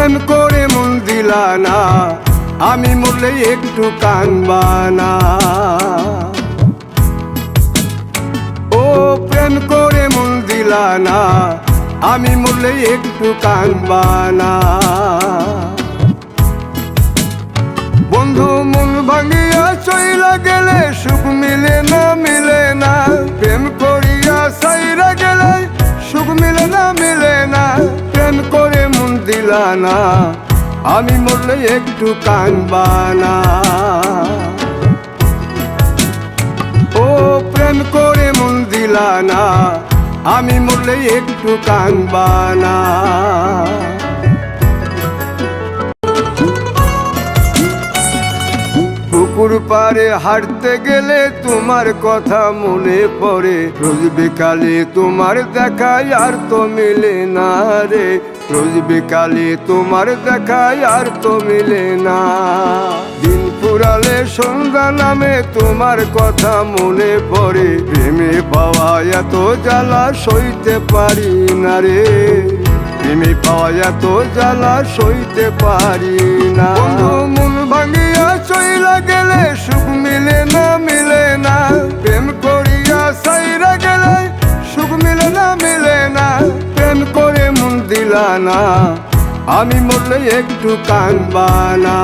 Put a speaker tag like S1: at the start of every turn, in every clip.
S1: প্রেম করে মন দিলা না, আমি মরলে একটু কানবা না। ও প্রেম করে মন দিলা না, আমি মরলে একটু কানবা না। বন্ধু মন ভাঙিয়া চইলা গেলে সুখ মিলে না, মিলে না। প্রেম করিয়া সাইরা গেলে সুখ মিলে না, মিলে না। প্রেম করে মন দিলা না, আমি মরলে একটু কানবা না। ও প্রেম করে মন দিলা না, আমি মরলে একটু কানবা না। পুকুর পাড়ে হাঁটতে গেলে তোমার কথা মনে পড়ে, রোজ বিকালে তোমার দেখায় আর তো মিলে না রে। রোজ বিকালে তোমার দেখায় আর তো মিলে না। দিন ফুরালে সন্ধ্যা নামে তোমার কথা মনে পড়ে, প্রেমে পাওয়া এত জ্বালা সইতে পারি না রে। প্রেমে পাওয়া এত জ্বালা সইতে পারি না। মন ভাঙিয়া চইলা গেলে সুখ মিলে না, মিলে না। প্রেম করিয়া সাইরা গেলে সুখ মিলে না, মিলে না। প্রেম করে মন দিলা না, আমি মরলে একটু কানবা না।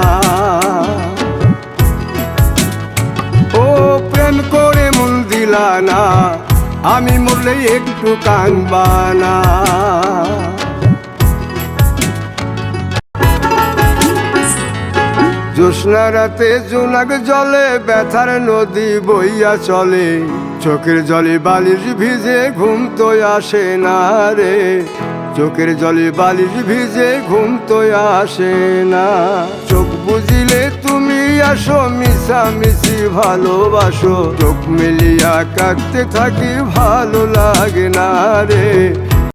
S1: ও প্রেম করে মন দিলা না, আমি মরলে একটু কানবা না। জ্যোৎস্না রাতে জোনাক জলে ব্যথার নদী বইয়া চলে, চোখের জলে বালিশ ভিজে ঘুম তো আসে না রে। চোখের জলে বালিশ ভিজে ঘুম তো আসে না। চোখ বুঝিলে তুমি আসো, মিশামিশি ভালোবাসো। চোখ মিলিয়া কাঁদতে থাকি, ভালো লাগে না রে।